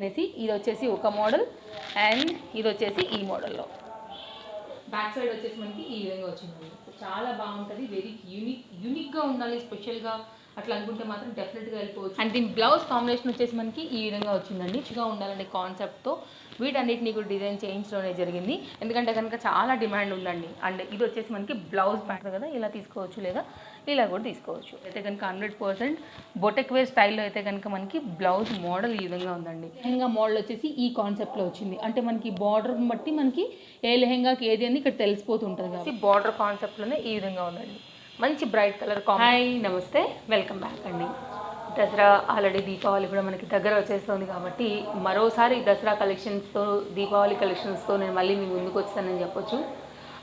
అనేసి ఇది వచ్చేసి ఒక మోడల్ అండ్ ఇది వచ్చేసి ఈ మోడల్లో బ్యాక్ సైడ్ వచ్చేసి మనకి ఈ విధంగా వచ్చింది. చాలా బాగుంటుంది, వెరీ యూనిక్గా ఉండాలి, స్పెషల్గా అట్లా అనుకుంటే మాత్రం డెఫినెట్గా వెళ్ళిపోవచ్చు. అండ్ దీని బ్లౌజ్ కాంబినేషన్ వచ్చేసి మనకి ఈ విధంగా వచ్చిందండి. చిగా ఉండాలనే కాన్సెప్ట్తో వీటన్నిటిని కూడా డిజైన్ చేయించడమే జరిగింది. ఎందుకంటే కనుక చాలా డిమాండ్ ఉందండి. అండ్ ఇది వచ్చేసి మనకి బ్లౌజ్ ప్యాటర్న్ కదా, ఇలా తీసుకోవచ్చు లేదా ఇలా కూడా తీసుకోవచ్చు. అయితే కనుక 100% బొటెక్ వేర్ స్టైల్లో అయితే కనుక మనకి బ్లౌజ్ మోడల్ ఈ విధంగా ఉందండి. లెహంగా మోడల్ వచ్చేసి ఈ కాన్సెప్ట్లో వచ్చింది. అంటే మనకి బార్డర్ని బట్టి మనకి ఏ లెహంగాకి ఏది అని ఇక్కడ తెలిసిపోతుంటుంది కాబట్టి బార్డర్ కాన్సెప్ట్లోనే ఈ విధంగా ఉందండి. మంచి బ్రైట్ కలర్. హాయ్ నమస్తే, వెల్కమ్ బ్యాక్ అండి. దసరా ఆల్రెడీ దీపావళి కూడా మనకి దగ్గర వచ్చేస్తుంది కాబట్టి మరోసారి దసరా కలెక్షన్స్తో దీపావళి కలెక్షన్స్తో నేను మళ్ళీ మీ ముందుకు వచ్చానని చెప్పొచ్చు.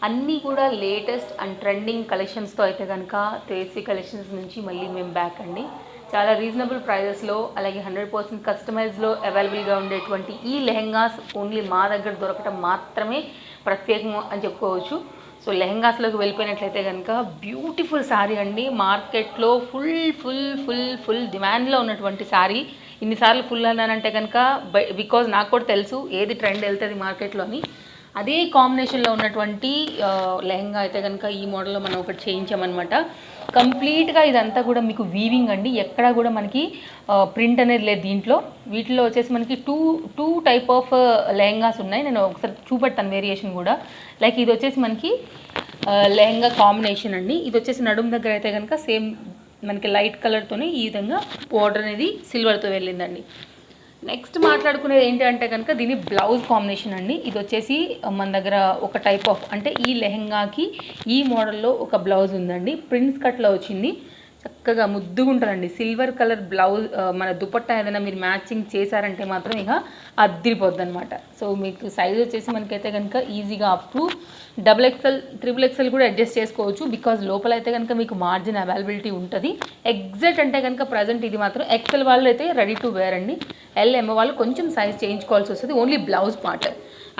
అన్నీ కూడా లేటెస్ట్ అండ్ ట్రెండింగ్ కలెక్షన్స్తో అయితే కనుక తేజస్వి కలెక్షన్స్ నుంచి మళ్ళీ మేము బ్యాక్ అండి. చాలా రీజనబుల్ ప్రైజెస్లో అలాగే 100% కస్టమైజ్లో అవైలబుల్గా ఉండేటువంటి ఈ లెహెంగాస్ ఓన్లీ మా దగ్గర దొరకటం మాత్రమే ప్రత్యేకం అని చెప్పుకోవచ్చు. సో లెహెంగాస్లోకి వెళ్ళిపోయినట్లయితే కనుక బ్యూటిఫుల్ శారీ అండి. మార్కెట్లో ఫుల్ డిమాండ్లో ఉన్నటువంటి శారీ. ఇన్నిసార్లు ఫుల్ అన్నానంటే కనుక బికాజ్ నాకు కూడా తెలుసు ఏది ట్రెండ్ వెళ్తుంది మార్కెట్లో అని. అదే కాంబినేషన్లో ఉన్నటువంటి లెహంగా అయితే కనుక ఈ మోడల్లో మనం ఒకటి చేయించామన్నమాట. కంప్లీట్గా ఇదంతా కూడా మీకు వీవింగ్ అండి. ఎక్కడా కూడా మనకి ప్రింట్ అనేది లేదు దీంట్లో. వీటిలో వచ్చేసి మనకి టూ టైప్ ఆఫ్ లెహంగాస్ ఉన్నాయి. నేను ఒకసారి చూపెడతాను వేరియేషన్ కూడా. లైక్ ఇది వచ్చేసి మనకి లెహంగా కాంబినేషన్ అండి. ఇది వచ్చేసి నడుము దగ్గర అయితే కనుక సేమ్ మనకి లైట్ కలర్తోనే ఈ విధంగా బోర్డర్ అనేది సిల్వర్తో వెళ్ళిందండి. నెక్స్ట్ మాట్లాడుకునేది ఏంటి అంటే కనుక దీని బ్లౌజ్ కాంబినేషన్ అండి. ఇది వచ్చేసి మన దగ్గర ఒక టైప్ ఆఫ్ అంటే ఈ లెహంగాకి ఈ మోడల్లో ఒక బ్లౌజ్ ఉందండి. ప్రిన్స్ కట్లో వచ్చింది. చక్కగా ముద్దుగా ఉంటుందండి. సిల్వర్ కలర్ బ్లౌజ్ మన దుపట్టా ఏదైనా మీరు మ్యాచింగ్ చేశారంటే మాత్రం ఇక అద్దరిపోద్ది అనమాట. సో మీకు సైజ్ వచ్చేసి మనకైతే కనుక ఈజీగా అప్ టు XXL, XXL కూడా అడ్జస్ట్ చేసుకోవచ్చు. బికాజ్ లోపల అయితే కనుక మీకు మార్జిన్ అవైలబిలిటీ ఉంటుంది. ఎగ్జాక్ట్ అంటే కనుక ప్రజెంట్ ఇది మాత్రం XL వాళ్ళు అయితే రెడీ టు వేర్ అండి. LM వాళ్ళు కొంచెం సైజ్ చేయించుకోవాల్సి వస్తుంది, ఓన్లీ బ్లౌజ్ పార్ట్.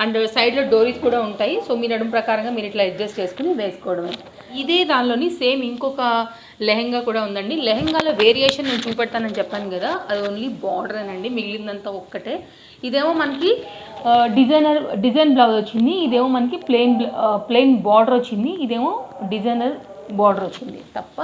అండ్ సైడ్లో డోరీస్ కూడా ఉంటాయి. సో మీ నడుము ప్రకారంగా మీరు ఇట్లా అడ్జస్ట్ చేసుకుని వేసుకోవడమే. ఇదే దానిలోని సేమ్ ఇంకొక లెహంగా కూడా ఉందండి. లెహంగాలో వేరియేషన్ నేను చూపెడతానని చెప్పాను కదా, అది ఓన్లీ బార్డర్ అనండి, మిగిలిందంతా ఒక్కటే. ఇదేమో మనకి డిజైన్ బ్లౌజ్ వచ్చింది. ఇదేమో మనకి ప్లెయిన్ బార్డర్ వచ్చింది. ఇదేమో డిజైనర్ బార్డర్ వచ్చింది తప్ప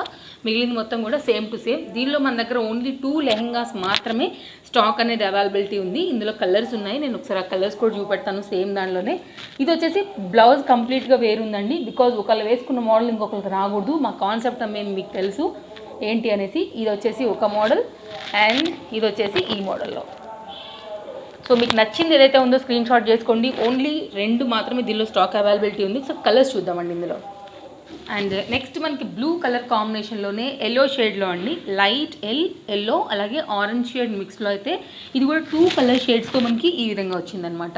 మిగిలింది మొత్తం కూడా సేమ్ టు సేమ్. దీనిలో మన దగ్గర ఓన్లీ 2 లెహంగాస్ మాత్రమే స్టాక్ అనేది అవైలబిలిటీ ఉంది. ఇందులో కలర్స్ ఉన్నాయి, నేను ఒకసారి ఆ కలర్స్ కూడా చూపెడతాను సేమ్ దానిలోనే. ఇది వచ్చేసి బ్లౌజ్ కంప్లీట్గా వేరుందండి. బికాజ్ ఒకళ్ళు వేసుకున్న మోడల్ ఇంకొకరికి రాకూడదు. మా కాన్సెప్ట్ మేము మీకు తెలుసు ఏంటి అనేసి. ఇది వచ్చేసి ఒక మోడల్ అండ్ ఇది వచ్చేసి ఈ మోడల్లో. సో మీకు నచ్చింది ఏదైతే ఉందో స్క్రీన్ షాట్ చేసుకోండి. ఓన్లీ 2 మాత్రమే దీనిలో స్టాక్ అవైలబిలిటీ ఉంది. సో కలర్స్ చూద్దామండి ఇందులో. అండ్ నెక్స్ట్ మనకి బ్లూ కలర్ కాంబినేషన్లోనే ఎల్లో షేడ్లో అండి. లైట్ ఎల్లో అలాగే ఆరెంజ్ షేడ్ మిక్స్లో అయితే ఇది కూడా 2 కలర్ షేడ్స్తో మనకి ఈ విధంగా వచ్చిందనమాట.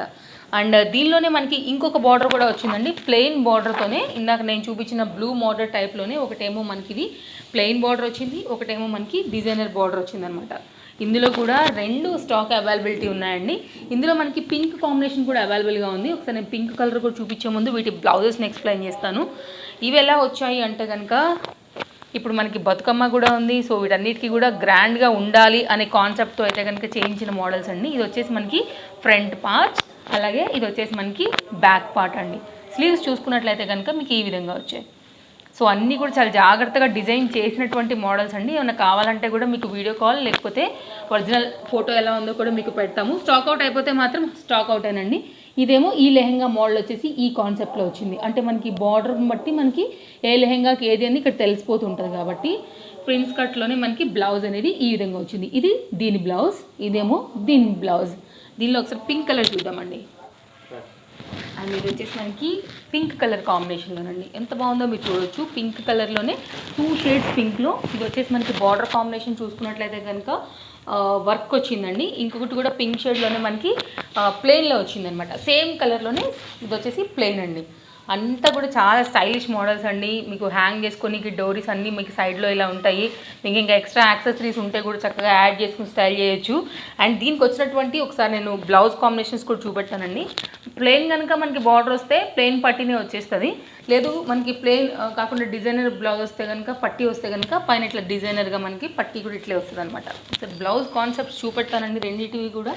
అండ్ దీనిలోనే మనకి ఇంకొక బార్డర్ కూడా వచ్చిందండి, ప్లెయిన్ బార్డర్తోనే. ఇందాక నేను చూపించిన బ్లూ మోడల్ టైప్లోనే ఒకటేమో మనకి ఇది ప్లెయిన్ బార్డర్ వచ్చింది, ఒకటేమో మనకి డిజైనర్ బార్డర్ వచ్చిందనమాట. ఇందులో కూడా 2 స్టాక్ అవైలబిలిటీ ఉన్నాయండి. ఇందులో మనకి పింక్ కాంబినేషన్ కూడా అవైలబుల్గా ఉంది. ఒకసారి నేను పింక్ కలర్ కూడా చూపించే ముందు వీటి బ్లౌజెస్ని ఎక్స్ప్లెయిన్ చేస్తాను. ఇవి ఎలా వచ్చాయి అంటే కనుక ఇప్పుడు మనకి బతుకమ్మ కూడా ఉంది. సో వీటన్నిటికీ కూడా గ్రాండ్గా ఉండాలి అనే కాన్సెప్ట్తో అయితే కనుక చేయించిన మోడల్స్ అండి. ఇది వచ్చేసి మనకి ఫ్రంట్ పార్ట్, అలాగే ఇది వచ్చేసి మనకి బ్యాక్ పార్ట్ అండి. స్లీవ్స్ చూసుకున్నట్లయితే కనుక మీకు ఈ విధంగా వచ్చాయి. సో అన్నీ కూడా చాలా జాగ్రత్తగా డిజైన్ చేసినటువంటి మోడల్స్ అండి. ఏమైనా కావాలంటే కూడా మీకు వీడియో కాల్ లేకపోతే ఒరిజినల్ ఫోటో ఎలా ఉందో కూడా మీకు పెడతాము. స్టాక్ అవుట్ అయిపోతే మాత్రం స్టాక్ అవుట్ అయినండి. ఇదేమో ఈ లెహంగా మోడల్ వచ్చేసి ఈ కాన్సెప్ట్లో వచ్చింది. అంటే మనకి బార్డర్ని బట్టి మనకి ఏ లెహంగాకి ఏది అని ఇక్కడ తెలిసిపోతుంటుంది కాబట్టి ప్రిన్స్ కట్లోనే మనకి బ్లౌజ్ అనేది ఈ విధంగా వచ్చింది. ఇది దీని బ్లౌజ్, ఇదేమో దీని బ్లౌజ్. దీనిలో ఒకసారి పింక్ కలర్ చూద్దామండి. అండ్ ఇది వచ్చేసి మనకి పింక్ కలర్ కాంబినేషన్లోనండి. ఎంత బాగుందో మీరు చూడవచ్చు. పింక్ కలర్లోనే 2 షేడ్స్ పింక్లో. ఇది వచ్చేసి మనకి బార్డర్ కాంబినేషన్ చూసుకున్నట్లయితే కనుక వర్క్ వచ్చిందండి. ఇంకొకటి కూడా పింక్ షేడ్లోనే మనకి ప్లెయిన్లో వచ్చిందనమాట. సేమ్ కలర్లోనే ఇది వచ్చేసి ప్లెయిన్ అండి. అంతా కూడా చాలా స్టైలిష్ మోడల్స్ అండి. మీకు హ్యాంగ్ చేసుకొని డోరీస్ అన్నీ మీకు సైడ్లో ఇలా ఉంటాయి. మీకు ఇంకా ఎక్స్ట్రా యాక్సెసరీస్ ఉంటే కూడా చక్కగా యాడ్ చేసుకుని స్టైల్ చేయొచ్చు. అండ్ దీనికి వచ్చినటువంటి ఒకసారి నేను బ్లౌజ్ కాంబినేషన్స్ కూడా చూపెట్టానండి. ప్లెయిన్ కనుక మనకి బార్డర్ వస్తే ప్లెయిన్ పట్టీనే వచ్చేస్తుంది. లేదు మనకి ప్లెయిన్ కాకుండా డిజైనర్ బ్లౌజ్ వస్తే కనుక పట్టీ వస్తే కనుక పైన ఇట్లా డిజైనర్గా మనకి పట్టీ కూడా ఇట్లే వస్తుంది అనమాట. బ్లౌజ్ కాన్సెప్ట్స్ చూపెట్టానండి రెండింటివి కూడా.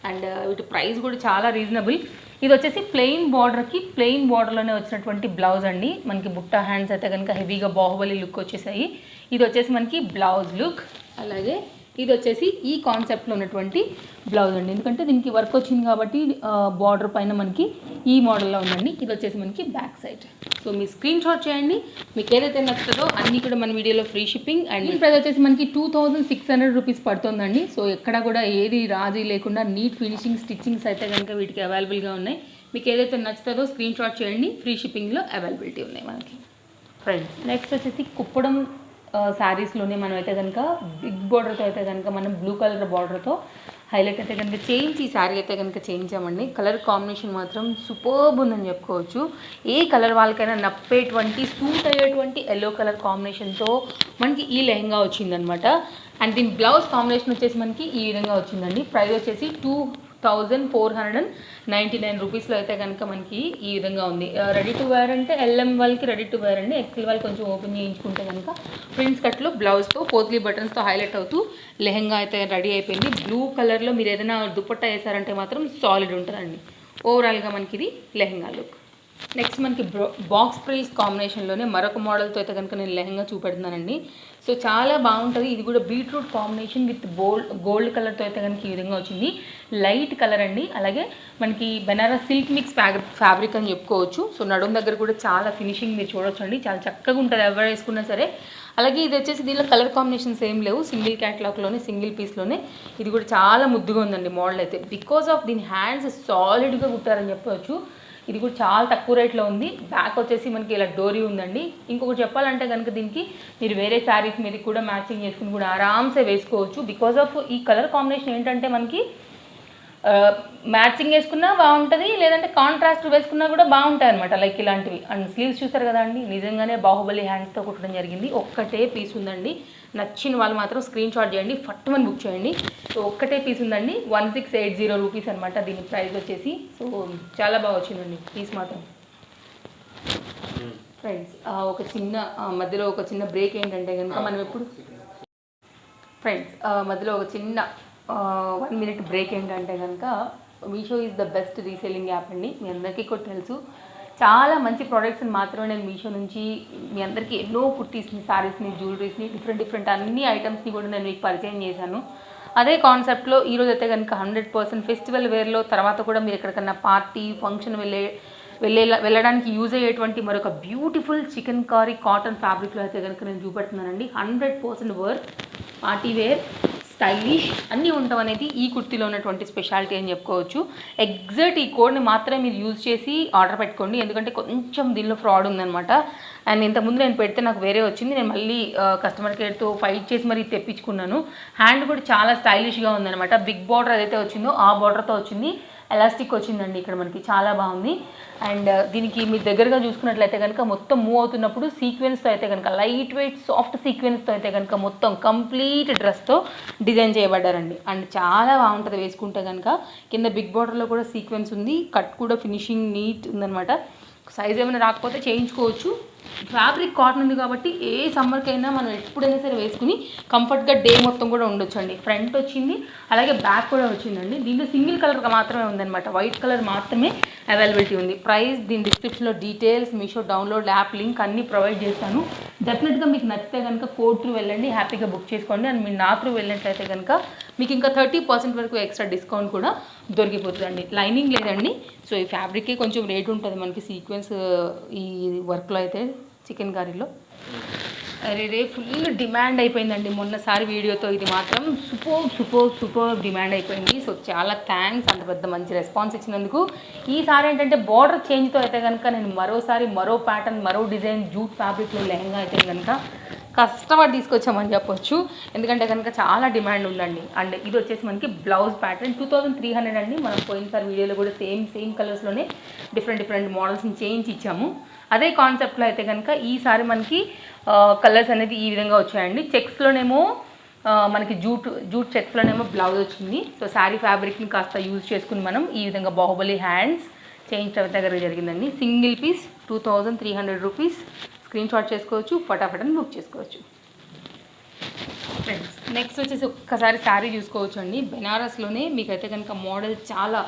అండ్ వీటి ప్రైస్ కూడా చాలా రీజనబుల్. ఇది వచ్చేసి ప్లెయిన్ బార్డర్కి ప్లెయిన్ బార్డర్లోనే వచ్చినటువంటి బ్లౌజ్ అండి. మనకి బుట్ట హ్యాండ్స్ అయితే కనుక హెవీగా బాహుబలి లుక్ వచ్చేసాయి. ఇది వచ్చేసి మనకి బ్లౌజ్ లుక్. అలాగే ఇది వచ్చేసి ఈ కాన్సెప్ట్లో ఉన్నటువంటి బ్లౌజ్ అండి. ఎందుకంటే దీనికి వర్క్ వచ్చింది కాబట్టి బార్డర్ పైన మనకి ఈ మోడల్లో ఉందండి. ఇది వచ్చేసి మనకి బ్యాక్ సైడ్. సో మీ స్క్రీన్ షాట్ చేయండి, మీకు ఏదైతే నచ్చుతుందో అన్నీ కూడా మన వీడియోలో ఫ్రీ షిప్పింగ్. అండ్ ఈ ప్రైస్ వచ్చేసి మనకి 2600 రూపీస్ పడుతుందండి. సో ఎక్కడ కూడా ఏది రాజీ లేకుండా నీట్ ఫినిషింగ్ స్టిచ్చింగ్స్ అయితే కనుక వీటికి అవైలబుల్గా ఉన్నాయి. మీకు ఏదైతే నచ్చుతుందో స్క్రీన్ షాట్ చేయండి, ఫ్రీ షిప్పింగ్లో అవైలబిలిటీ ఉన్నాయి మనకి. ఫ్రెండ్స్ నెక్స్ట్ వచ్చేసి కుప్పడం శారీస్లోనే మనం అయితే కనుక బిగ్ బార్డర్తో అయితే కనుక మనం బ్లూ కలర్ బార్డర్తో హైలైట్ అయితే కనుక చేయించి ఈ శారీ అయితే కనుక చేయించామండి. కలర్ కాంబినేషన్ మాత్రం సూపర్బ్ ఉందని చెప్పుకోవచ్చు. ఏ కలర్ వాళ్ళకైనా నప్పేటువంటి సూట్ అయ్యేటువంటి ఎల్లో కలర్ కాంబినేషన్తో మనకి ఈ లెహంగా వచ్చిందనమాట. అండ్ దీని బ్లౌజ్ కాంబినేషన్ వచ్చేసి మనకి ఈ విధంగా వచ్చిందండి. ప్రైస్ వచ్చేసి 2499 రూపీస్లో అయితే కనుక మనకి ఈ విధంగా ఉంది. రెడీ టు వేర్ అంటే ఎల్ఎం వాళ్ళకి రెడీ టు వేర్ అండి. ఎక్సెల్ వాళ్ళు కొంచెం ఓపెన్ చేయించుకుంటే కనుక ప్రిన్స్ కట్లో బ్లౌజ్తో పోత్లీ బటన్స్తో హైలైట్ అవుతూ లెహంగా అయితే రెడీ అయిపోయింది. బ్లూ కలర్లో మీరు ఏదైనా దుపట్టా వేసారంటే మాత్రం సాలిడ్ ఉంటుందండి. ఓవరాల్గా మనకి ఇది లెహంగా లుక్. నెక్స్ట్ మనకి బాక్స్ ప్రిల్స్ కాంబినేషన్లోనే మరొక మోడల్తో అయితే కనుక నేను లెహంగా చూపెడుతున్నానండి. సో చాలా బాగుంటుంది. ఇది కూడా బీట్రూట్ కాంబినేషన్ విత్ గోల్డ్ కలర్తో అయితే కనుక ఈ విధంగా వచ్చింది. లైట్ కలర్ అండి. అలాగే మనకి బెనారస్ సిల్క్ మిక్స్ ఫ్యాబ్రిక్ అని చెప్పుకోవచ్చు. సో నడుము దగ్గర కూడా చాలా ఫినిషింగ్ మీరు చూడొచ్చు అండి. చాలా చక్కగా ఉంటుంది ఎవరు వేసుకున్నా సరే. అలాగే ఇది వచ్చేసి దీనిలో కలర్ కాంబినేషన్స్ ఏం లేవు, సింగిల్ క్యాట్లాగ్లోనే సింగిల్ పీస్లోనే. ఇది కూడా చాలా ముద్దుగా ఉందండి మోడల్ అయితే. బికాస్ ఆఫ్ దీని హ్యాండ్స్ సాలిడ్గా కుట్టారని చెప్పవచ్చు. ఇది కూడా చాలా తక్కువ రేట్లో ఉంది. బ్యాక్ వచ్చేసి మనకి ఇలా డోరీ ఉందండి. ఇంకొకటి చెప్పాలంటే కనుక దీనికి మీరు వేరే శారీస్ మీద కూడా మ్యాచింగ్ చేసుకుని కూడా ఆరామ్సే వేసుకోవచ్చు. బికాస్ ఆఫ్ ఈ కలర్ కాంబినేషన్ ఏంటంటే మనకి మ్యాచింగ్ వేసుకున్నా బాగుంటుంది, లేదంటే కాంట్రాస్ట్ వేసుకున్నా కూడా బాగుంటాయి అనమాట. లైక్ ఇలాంటివి. అండ్ స్లీవ్స్ చూస్తారు కదా అండి, నిజంగానే బాహుబలి హ్యాండ్స్తో కుట్టడం జరిగింది. ఒక్కటే పీస్ ఉందండి. నచ్చిన వాళ్ళు మాత్రం స్క్రీన్ షాట్ చేయండి, ఫట్టుమని బుక్ చేయండి. సో ఒక్కటే పీస్ ఉందండి. 1680 రూపీస్ అనమాట దీని ప్రైస్ వచ్చేసి. సో చాలా బాగా వచ్చిందండి పీస్ మాత్రం. ఫ్రెండ్స్ ఒక చిన్న మధ్యలో ఒక చిన్న బ్రేక్ ఏంటంటే కనుక మనం ఎప్పుడు మధ్యలో ఒక చిన్న 1 మినిట్ బ్రేక్ ఏంటంటే కనుక Meesho is the best reselling app అండి. మీ అందరికీ కూడా తెలుసు. చాలా మంచి ప్రోడక్ట్స్ని మాత్రమే నేను మీషో నుంచి మీ అందరికీ ఎన్నో కుర్తీస్ని, శారీస్ని, జ్యువెలరీస్ని, డిఫరెంట్ అన్ని ఐటమ్స్ని కూడా నేను మీకు పరిచయం చేశాను. అదే కాన్సెప్ట్లో ఈరోజు అయితే కనుక 100% ఫెస్టివల్ వేర్లో తర్వాత కూడా మీరు ఎక్కడికన్నా పార్టీ ఫంక్షన్ వెళ్ళడానికి యూజ్ అయ్యేటువంటి మరొక బ్యూటిఫుల్ చికెన్ కారీ కాటన్ ఫ్యాబ్రిక్లో అయితే కనుక నేను చూపెడుతున్నానండి. 100% వర్త్, పార్టీ వేర్, స్టైలిష్ అన్నీ ఉండటం అనేది ఈ కుర్తీలో ఉన్నటువంటి స్పెషాలిటీ అని చెప్పుకోవచ్చు. ఎగ్జాక్ట్ ఈ కోడ్ని మాత్రమే మీరు యూజ్ చేసి ఆర్డర్ పెట్టుకోండి. ఎందుకంటే కొంచెం దీనిలో ఫ్రాడ్ ఉందన్నమాట. అండ్ ఇంతకుముందు నేను పెడితే నాకు వేరే వచ్చింది. నేను మళ్ళీ కస్టమర్ కేర్తో ఫైట్ చేసి మరీ తెప్పించుకున్నాను. హ్యాండ్ కూడా చాలా స్టైలిష్గా ఉందన్నమాట. బిగ్ బార్డర్ ఏదైతే వచ్చిందో ఆ బార్డర్తో వచ్చింది. ఎలాస్టిక్ వచ్చిందండి ఇక్కడ మనకి, చాలా బాగుంది. అండ్ దీనికి మీరు దగ్గరగా చూసుకున్నట్లయితే కనుక మొత్తం మూవ్ అవుతున్నప్పుడు సీక్వెన్స్తో అయితే కనుక లైట్ వెయిట్ సాఫ్ట్ సీక్వెన్స్తో అయితే కనుక మొత్తం కంప్లీట్ డ్రెస్తో డిజైన్ చేయబడ్డారండి. అండ్ చాలా బాగుంటుంది వేసుకుంటే కనుక. కింద బిగ్ బార్డర్లో కూడా సీక్వెన్స్ ఉంది. కట్ కూడా ఫినిషింగ్ నీట్ ఉందన్నమాట. సైజ్ ఏమైనా రాకపోతే చేయించుకోవచ్చు. ఫ్యాబ్రిక్ కాటన్ ఉంది కాబట్టి ఏ సమ్మర్కైనా మనం ఎప్పుడైనా సరే వేసుకుని కంఫర్ట్గా డే మొత్తం కూడా ఉండొచ్చు అండి. ఫ్రంట్ వచ్చింది, అలాగే బ్యాక్ కూడా వచ్చిందండి. దీంట్లో సింగిల్ కలర్ మాత్రమే ఉందన్నమాట. వైట్ కలర్ మాత్రమే అవైలబిలిటీ ఉంది. ప్రైస్ దీని డిస్క్రిప్షన్లో details, Meesho download app link అన్నీ ప్రొవైడ్ చేస్తాను. డెఫినెట్గా మీకు నచ్చితే కనుక కోడ్ త్రూ వెళ్ళండి, హ్యాపీగా బుక్ చేసుకోండి. అండ్ మీరు నా త్రూ వెళ్ళినట్లయితే కనుక మీకు ఇంకా 30% వరకు ఎక్స్ట్రా డిస్కౌంట్ కూడా దొరికిపోతుందండి. లైనింగ్ లేదండి. సో ఈ ఫ్యాబ్రికే కొంచెం రేట్ ఉంటుంది మనకి సీక్వెన్స్ ఈ వర్క్లో అయితే చికెన్ కర్రీలో. అరే ఫుల్ డిమాండ్ అయిపోయిందండి మొన్నసారి వీడియోతో. ఇది మాత్రం సూపర్ డిమాండ్ అయిపోయింది. సో చాలా థ్యాంక్స్ అంత పెద్ద మంచి రెస్పాన్స్ ఇచ్చినందుకు. ఈసారి ఏంటంటే బార్డర్ చేంజ్తో అయితే కనుక నేను మరోసారి మరో ప్యాటర్న్, మరో డిజైన్ జూట్ ఫ్యాబ్రిక్లో లెహంగా అయితే కనుక కష్టపడి తీసుకొచ్చామని చెప్పొచ్చు. ఎందుకంటే కనుక చాలా డిమాండ్ ఉందండి. అండ్ ఇది వచ్చేసి మనకి బ్లౌజ్ ప్యాటర్న్ 2300 అండి. మనం పోయినసారి వీడియోలో కూడా సేమ్ కలర్స్లోనే డిఫరెంట్ మోడల్స్ని చేయించి ఇచ్చాము. అదే కాన్సెప్ట్లో అయితే కనుక ఈసారి మనకి కలర్స్ అనేది ఈ విధంగా వచ్చాయండి. చెక్స్లోనేమో మనకి జూట్ చెక్స్లోనేమో బ్లౌజ్ వచ్చింది. సో శారీ ఫ్యాబ్రిక్ని కాస్త యూజ్ చేసుకుని మనం ఈ విధంగా బాహుబలి హ్యాండ్స్ చేయించడం దగ్గర జరిగిందండి. Single piece 2300 rupees. Screen shot చేసుకోవచ్చు, ఫటాఫట్ అని బుక్ చేసుకోవచ్చు. ఫ్రెండ్స్ నెక్స్ట్ వచ్చేసి ఒక్కసారి శారీ చూసుకోవచ్చు అండి. బెనారస్లోనే మీకైతే కనుక మోడల్ చాలా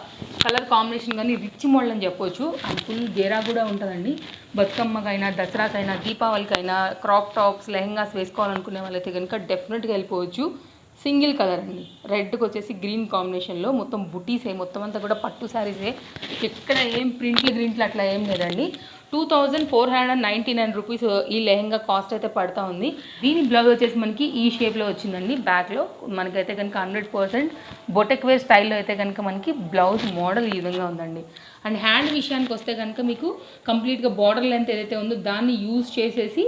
కలర్ కాంబినేషన్ కానీ రిచ్ మోడల్ అని చెప్పవచ్చు. అండ్ ఫుల్ గేరా కూడా ఉంటుందండి. బతుకమ్మకైనా, దసరాకైనా, దీపావళికైనా క్రాప్ టాప్స్, లెహంగాస్ వేసుకోవాలనుకునే వాళ్ళైతే కనుక డెఫినెట్గా వెళ్ళిపోవచ్చు. సింగిల్ కలర్ అండి. రెడ్కి వచ్చేసి గ్రీన్ కాంబినేషన్లో మొత్తం బుటీసే, మొత్తం అంతా కూడా పట్టు శారీసే. ఎక్కడ ఏం ప్రింట్లు అట్లా ఏం లేదండి. 2499 రూపీస్ ఈ లెహంగా కాస్ట్ అయితే పడుతూ ఉంది. దీని బ్లౌజ్ వచ్చేసి మనకి ఈ షేప్లో వచ్చిందండి. బ్యాక్లో మనకైతే కనుక 100% బొటెక్ వేర్ స్టైల్లో అయితే కనుక మనకి బ్లౌజ్ మోడల్ ఈ విధంగా ఉందండి. అండ్ హ్యాండ్ విషయానికి వస్తే కనుక మీకు కంప్లీట్గా బార్డర్ లెంత్ ఏదైతే ఉందో దాన్ని యూజ్ చేసేసి,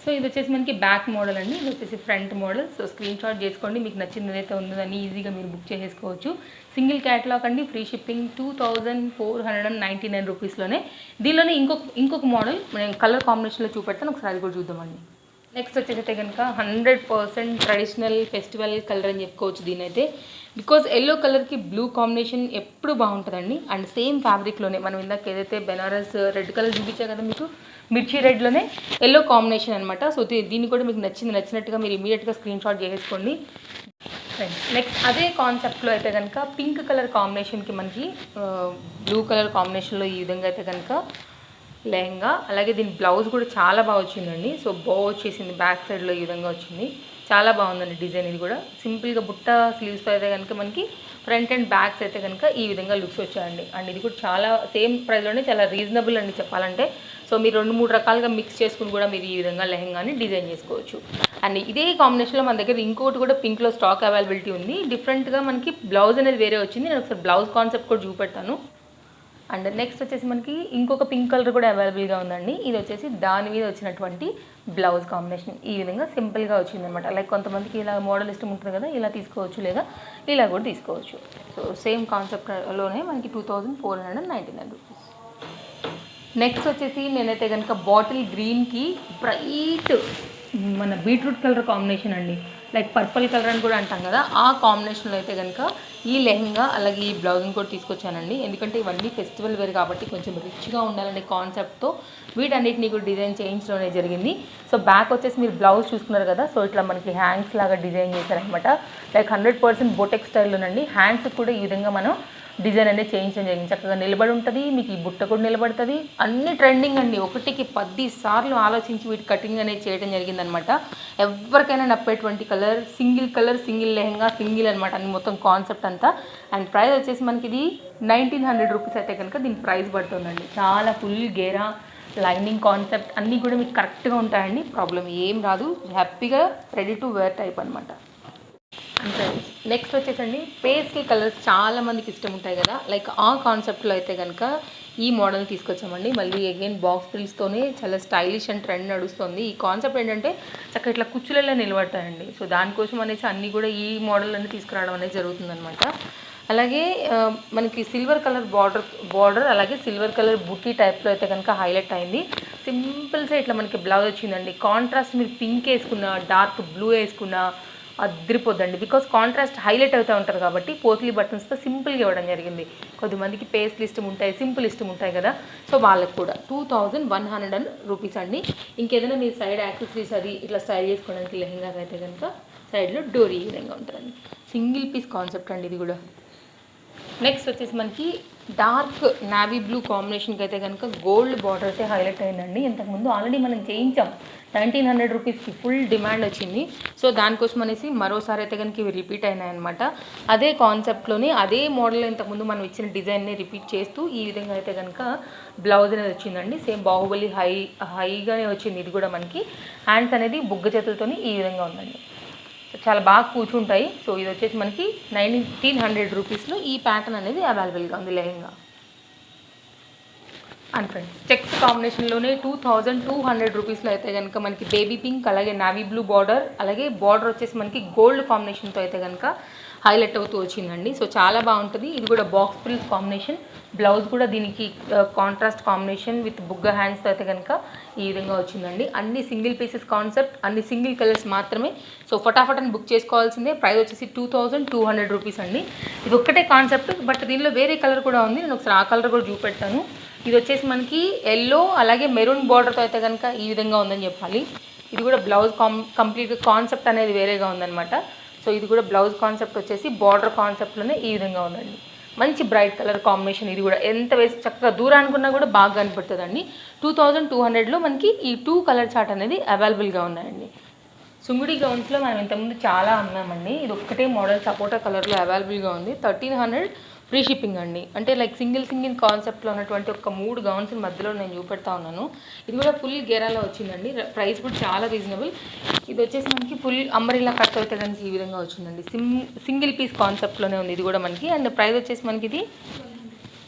సో ఇది వచ్చేసి మనకి బ్యాక్ మోడల్ అండి. ఇది వచ్చేసి front model. So screen shot చేసుకోండి, మీకు నచ్చింది ఏదైతే ఉందో దాన్ని ఈజీగా మీరు బుక్ చేసేసుకోవచ్చు. సింగిల్ క్యాటలాగ్ అండి, ఫ్రీ షిప్పింగ్, 2499 రూపీస్లోనే. దీనిలోనే ఇంకొక మోడల్ నేను కలర్ కాంబినేషన్లో చూపెడతాను, ఒకసారి కూడా చూద్దామండి. నెక్స్ట్ వచ్చేసి కనుక 100% ట్రెడిషనల్ ఫెస్టివల్ కలర్ అని చెప్పుకోవచ్చు దీని అయితే. బికాజ్ ఎల్లో కలర్కి బ్లూ కాంబినేషన్ ఎప్పుడు బాగుంటుందండి. అండ్ సేమ్ ఫ్యాబ్రిక్లోనే మనం ఇందాక ఏదైతే బెనారస్ రెడ్ కలర్ చూపించా కదా మీకు, మిర్చి రెడ్లోనే ఎల్లో కాంబినేషన్ అనమాట. సో దీన్ని కూడా మీకు నచ్చినట్టుగా మీరు ఇమీడియట్గా స్క్రీన్ షాట్ చేసేసుకోండి. నెక్స్ట్ అదే కాన్సెప్ట్లో అయితే కనుక పింక్ కలర్ కాంబినేషన్కి మనకి బ్లూ కలర్ కాంబినేషన్లో ఈ విధంగా అయితే కనుక లెహంగా, అలాగే దీని బ్లౌజ్ కూడా చాలా బాగా వచ్చిందండి. సో వచ్చేసింది బ్యాక్ సైడ్లో ఈ విధంగా వచ్చింది. చాలా బాగుందండి డిజైన్. ఇది కూడా సింపుల్గా బుట్ట స్లీవ్స్తో అయితే కనుక మనకి ఫ్రంట్ అండ్ బ్యాక్స్ అయితే కనుక ఈ విధంగా లుక్స్ వచ్చాయండి. అండ్ ఇది కూడా చాలా సేమ్ ప్రైస్లోనే చాలా రీజనబుల్ అండి చెప్పాలంటే. సో మీరు 2-3 రకాలుగా మిక్స్ చేసుకుని కూడా మీరు ఈ విధంగా లెహంగాని డిజైన్ చేసుకోవచ్చు. అండ్ ఇదే కాంబినేషన్లో మన దగ్గర ఇంకోటి కూడా పింక్లో స్టాక్ అవైలబిలిటీ ఉంది. డిఫరెంట్గా మనకి బ్లౌజ్ అనేది వేరే వచ్చింది. నేను ఒకసారి బ్లౌజ్ కాన్సెప్ట్ కూడా చూపెడతాను. అండ్ నెక్స్ట్ వచ్చేసి మనకి ఇంకొక పింక్ కలర్ కూడా అవైలబుల్గా ఉందండి. ఇది వచ్చేసి దాని మీద వచ్చినటువంటి బ్లౌజ్ కాంబినేషన్ ఈ విధంగా సింపుల్గా వచ్చిందనమాట. లైక్ కొంతమందికి ఇలా మోడల్ ఇష్టం ఉంటుంది కదా, ఇలా తీసుకోవచ్చు, లేదా ఇలా కూడా తీసుకోవచ్చు. సో సేమ్ కాన్సెప్ట్లోనే మనకి 2499 రూపీస్. నెక్స్ట్ వచ్చేసి నేనైతే కనుక బాటిల్ గ్రీన్కి బ్రైట్ మన బీట్రూట్ కలర్ కాంబినేషన్ అండి, లైక్ పర్పుల్ కలర్ అని కూడా అంటాం కదా, ఆ కాంబినేషన్లో అయితే కనుక ఈ లెహంగా అలాగే ఈ బ్లౌజ్ని కూడా తీసుకొచ్చానండి. ఎందుకంటే ఇవన్నీ ఫెస్టివల్ వేర్ కాబట్టి కొంచెం రిచ్గా ఉండాలనే కాన్సెప్ట్తో వీటన్నిటిని కూడా డిజైన్ చేయించడం జరిగింది. సో బ్యాక్ వచ్చేసి మీరు బ్లౌజ్ చూసుకున్నారు కదా, సో ఇట్లా మనకి హ్యాండ్స్ లాగా డిజైన్ చేశారనమాట. Like 100% boutique స్టైల్లోనండి. హ్యాండ్స్ కూడా ఈ విధంగా మనం డిజైన్ అనేది చేయించడం జరిగింది. చక్కగా నిలబడి ఉంటుంది, మీకు ఈ బుట్ట కూడా నిలబడుతుంది. అన్ని ట్రెండింగ్ అండి. 1కి 10 సార్లు ఆలోచించి వీటి కటింగ్ అనేది చేయడం జరిగిందనమాట. ఎవరికైనా నప్పేటువంటి కలర్, సింగిల్ లెహంగా, సింగిల్ అనమాట అన్ని మొత్తం కాన్సెప్ట్ అంతా. అండ్ ప్రైస్ వచ్చేసి మనకి ఇది 1900 రూపీస్ అయితే కనుక దీని ప్రైస్ పడుతుందండి. చాలా ఫుల్ గేరా లైనింగ్ కాన్సెప్ట్ అన్నీ కూడా మీకు కరెక్ట్గా ఉంటాయండి. ప్రాబ్లం ఏం రాదు. హ్యాపీగా రెడీ టు వేర్ టైప్ అనమాట. అంతే. నెక్స్ట్ వచ్చేసండి పేస్టల్ కలర్స్ చాలా మందికి ఇష్టం ఉంటాయి కదా, లైక్ ఆ కాన్సెప్ట్లో అయితే కనుక ఈ మోడల్ తీసుకొచ్చామండి. మళ్ళీ అగైన్ బాక్స్ ప్రిల్స్తోనే చాలా స్టైలిష్ అండ్ ట్రెండ్ నడుస్తుంది. ఈ కాన్సెప్ట్ ఏంటంటే చక్కగా ఇట్లా కుచ్చులలో నిలబడతాయండి. సో దానికోసం అనేసి అన్నీ కూడా ఈ మోడల్ అనేది తీసుకురావడం అనేది జరుగుతుందనమాట. అలాగే మనకి సిల్వర్ కలర్ బార్డర్ అలాగే సిల్వర్ కలర్ బుట్టి టైప్లో అయితే కనుక హైలైట్ అయింది. సింపుల్గా ఇట్లా మనకి బ్లౌజ్ వచ్చిందండి. కాంట్రాస్ట్ మీరు పింక్ వేసుకున్నా, డార్క్ బ్లూ వేసుకున్నా అదిరిపోద్దండి. బికాస్ కాంట్రాస్ట్ హైలైట్ అవుతూ ఉంటారు కాబట్టి పోత్లీ బటన్స్తో సింపుల్గా ఇవ్వడం జరిగింది. కొద్దిమందికి పేస్ట్లు ఇష్టం ఉంటాయి, సింపుల్ ఇష్టం ఉంటాయి కదా, సో వాళ్ళకి కూడా 2100 రూపీస్ అండి. ఇంకేదైనా మీరు సైడ్ యాక్సెసరీస్ అది ఇట్లా స్టైల్ చేసుకోవడానికి లెహంగా అయితే కనుక సైడ్లో డోరీ ఈ విధంగా ఉంటుందండి. సింగిల్ పీస్ కాన్సెప్ట్ అండి ఇది కూడా. నెక్స్ట్ వచ్చేసి మనకి డార్క్ నావీ బ్లూ కాంబినేషన్కి అయితే కనుక గోల్డ్ బార్డర్ అయితే హైలైట్ అయిందండి. ఇంతకుముందు ఆల్రెడీ మనం చేయించాం 1900 రూపీస్కి, ఫుల్ డిమాండ్ వచ్చింది. సో దానికోసం అనేసి మరోసారి అయితే కనుక ఇవి రిపీట్ అయినాయి అనమాట. అదే కాన్సెప్ట్లోనే అదే మోడల్ ఇంతకుముందు మనం ఇచ్చిన డిజైన్ని రిపీట్ చేస్తూ ఈ విధంగా అయితే కనుక బ్లౌజ్ అనేది వచ్చిందండి. సేమ్ బాహుబలి హైగానే వచ్చింది. ఇది కూడా మనకి హ్యాండ్స్ అనేది బుగ్గ చేతులతోని ఈ విధంగా ఉందండి. చాలా బాగా కూర్చుంటాయి. సో ఇది వచ్చేసి మనకి 1900 రూపీస్లో ఈ ప్యాటర్న్ అనేది అవైలబుల్గా ఉంది లెహంగా. అండ్ ఫ్రెండ్స్ చెక్స్ కాంబినేషన్లోనే 2200 రూపీస్లో అయితే కనుక మనకి బేబీ పింక్ అలాగే నావీ బ్లూ బార్డర్, అలాగే బార్డర్ వచ్చేసి మనకి గోల్డ్ కాంబినేషన్తో అయితే కనుక హైలైట్ అవుతూ వచ్చిందండి. సో చాలా బాగుంటుంది. ఇది కూడా బాక్స్ ప్రిల్స్ కాంబినేషన్, బ్లౌజ్ కూడా దీనికి కాంట్రాస్ట్ కాంబినేషన్ విత్ బుగ్గ హ్యాండ్స్తో అయితే కనుక ఈ విధంగా వచ్చిందండి. అన్ని సింగిల్ పీసెస్ కాన్సెప్ట్, అన్ని సింగిల్ కలర్స్ మాత్రమే. సో ఫటాఫట్ అని బుక్ చేసుకోవాల్సిందే. ప్రైస్ వచ్చేసి 2200 రూపీస్ అండి. ఇది ఒక్కటే కాన్సెప్ట్, బట్ దీనిలో వేరే కలర్ కూడా ఉంది. నేను ఒకసారి ఆ కలర్ కూడా చూపెడతాను. ఇది వచ్చేసి మనకి ఎల్లో అలాగే మెరూన్ బార్డర్తో అయితే కనుక ఈ విధంగా ఉందని చెప్పాలి. ఇది కూడా బ్లౌజ్ కంప్లీట్గా కాన్సెప్ట్ అనేది వేరేగా ఉందన్నమాట. సో ఇది కూడా బ్లౌజ్ కాన్సెప్ట్ వచ్చేసి బార్డర్ కాన్సెప్ట్లోనే ఈ విధంగా ఉందండి. మంచి బ్రైట్ కలర్ కాంబినేషన్. ఇది కూడా ఎంత వేసి చక్కగా దూరానుకున్నా కూడా బాగా కనపడుతుందండి. 2200లో మనకి ఈ 2 కలర్ చార్ట్ అనేది అవైలబుల్గా ఉన్నాయండి. సుంగుడి గౌన్స్లో మనం ఇంతకుముందు చాలా అమ్మామండి. ఇది ఒక్కటే మోడల్ సపోటా కలర్లో అవైలబుల్గా ఉంది. 1300 ఫ్రీ షిప్పింగ్ అండి. అంటే లైక్ సింగిల్ కాన్సెప్ట్లో ఉన్నటువంటి ఒక 3 గౌన్స్ మధ్యలో నేను చూపెడతా ఉన్నాను. ఇది కూడా ఫుల్ గేరాలో వచ్చిందండి. ప్రైస్ కూడా చాలా రీజనబుల్. ఇది వచ్చేసి మనకి ఫుల్ అంబ్రెల్లా కట్ అయితే కనుక ఈ విధంగా వచ్చిందండి. సింగిల్ పీస్ కాన్సెప్ట్లోనే ఉంది ఇది కూడా మనకి. అండ్ ప్రైస్ వచ్చేసి మనకి ఇది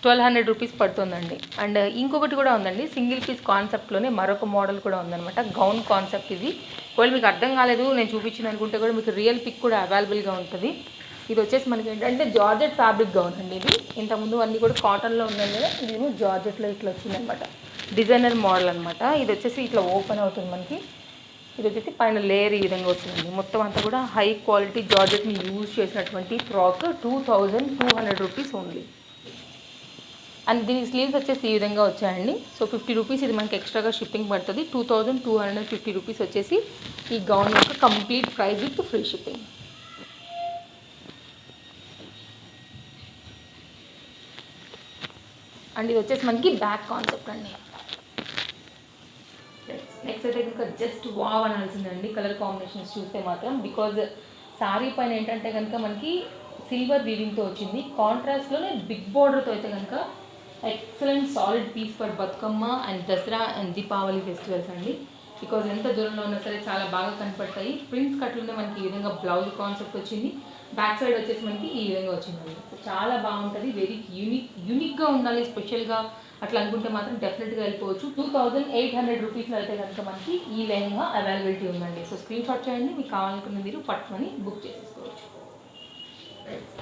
1200 రూపీస్ పడుతుందండి. అండ్ ఇంకొకటి కూడా ఉందండి, సింగిల్ పీస్ కాన్సెప్ట్లోనే మరొక మోడల్ కూడా ఉందన్నమాట. గౌన్ కాన్సెప్ట్ ఇది. ఒకవేళ మీకు అర్థం కాలేదు నేను చూపించింది అనుకుంటే కూడా మీకు రియల్ పిక్ కూడా అవైలబుల్గా ఉంటుంది. ఇది వచ్చేసి మనకి ఏంటంటే జార్జెట్ ఫ్యాబ్రిక్ గౌన్ అండి. ఇది ఇంతకుముందు అన్నీ కూడా కాటన్లో ఉన్నాయి కదా, ఇది జార్జెట్లో ఇట్లా వచ్చిందనమాట. డిజైనర్ మోడల్ అనమాట. ఇది వచ్చేసి ఇట్లా ఓపెన్ అవుతుంది మనకి. ఇది వచ్చేసి పైన లేయర్ ఈ విధంగా వస్తుందండి. మొత్తం అంతా కూడా హై క్వాలిటీ జార్జెట్ని యూజ్ చేసినటువంటి ఫ్రాక్. 2200 rupees only. అండ్ దీనికి స్లీవ్స్ వచ్చేసి ఈ విధంగా వచ్చాయండి. సో 50 రూపీస్ ఇది మనకి ఎక్స్ట్రాగా షిప్పింగ్ పడుతుంది. 2250 రూపీస్ వచ్చేసి ఈ గౌన్ యొక్క complete price with free shipping. And ఇది వచ్చేసి మనకి బ్యాక్ కాన్సెప్ట్ అండి. నెక్స్ట్ అయితే కనుక జస్ట్ వావ్ అనాల్సిందండి కలర్ కాంబినేషన్స్ చూస్తే మాత్రం. బికాజ్ శారీ పైన ఏంటంటే కనుక మనకి సిల్వర్ వీవింగ్తో వచ్చింది. కాంట్రాస్ట్లోనే బిగ్ బార్డర్తో అయితే కనుక excellent solid piece for Bathukamma and Dasara and Deepavali festivals అండి. బికాజ్ ఎంత దూరంలో ఉన్నా సరే చాలా బాగా కనపడతాయి. ప్రింట్స్ కట్లుంటే మనకి ఈ విధంగా బ్లౌజ్ కాన్సెప్ట్ వచ్చింది. బ్యాక్ సైడ్ వచ్చేసి మనకి ఈ విధంగా వచ్చిందండి. చాలా బాగుంటుంది. వెరీ యూనిక్గా ఉండాలి, స్పెషల్గా అట్లా అనుకుంటే మాత్రం డెఫినెట్గా వెళ్ళిపోవచ్చు. 2800 రూపీస్లో అయితే కనుక మనకి ఈ లెహంగా అవైలబిలిటీ ఉందండి. సో స్క్రీన్ షాట్ చేయండి, మీకు కావాలనుకున్న మీరు పట్టుకొని బుక్ చేసేసుకోవచ్చు.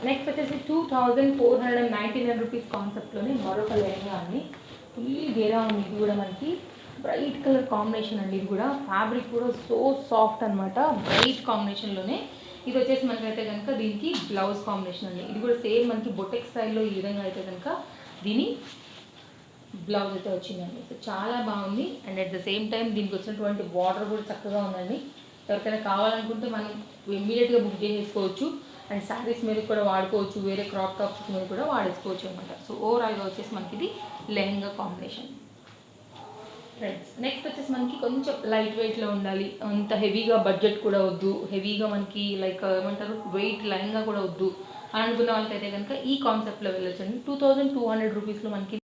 నెక్స్ట్ వచ్చేసి 2499 రూపీస్ కాన్సెప్ట్లోనే మరొక లెహంగా అండి. ఫుల్ గేరా ఉంది. ఇది కూడా మనకి బ్రైట్ కలర్ కాంబినేషన్ అండి. ఇది కూడా ఫ్యాబ్రిక్ కూడా సో సాఫ్ట్ అనమాట. బ్రైట్ కాంబినేషన్లోనే ఇది వచ్చేసి మనకైతే కనుక దీనికి బ్లౌజ్ కాంబినేషన్ అండి. ఇది కూడా సేమ్ మనకి బొటెక్ స్టైల్లో ఈ విధంగా అయితే కనుక దీని బ్లౌజ్ అయితే వచ్చిందండి. సో చాలా బాగుంది. And at the same time దీనికి వచ్చినటువంటి బార్డర్ కూడా చక్కగా ఉందండి. ఎవరికైనా కావాలనుకుంటే మనం ఇమ్మీడియట్గా బుక్ చేసేసుకోవచ్చు. అండ్ శారీస్ మీద కూడా వాడుకోవచ్చు, వేరే క్రాప్ టాప్స్ మీద కూడా వాడేసుకోవచ్చు అనమాట. సో ఓవరాల్గా వచ్చేసి మనకి ఇది లెహంగా కాంబినేషన్. ఫ్రెండ్స్ నెక్స్ట్ వచ్చేసి మనకి కొంచెం లైట్ వెయిట్లో ఉండాలి, అంత హెవీగా బడ్జెట్ కూడా వద్దు, హెవీగా మనకి లైక్ ఏమంటారు వెయిట్ లెహంగా కూడా వద్దు అని అనుకున్న వాళ్ళకైతే కనుక ఈ కాన్సెప్ట్లో వెళ్ళొచ్చండి. 2200 రూపీస్లో మనకి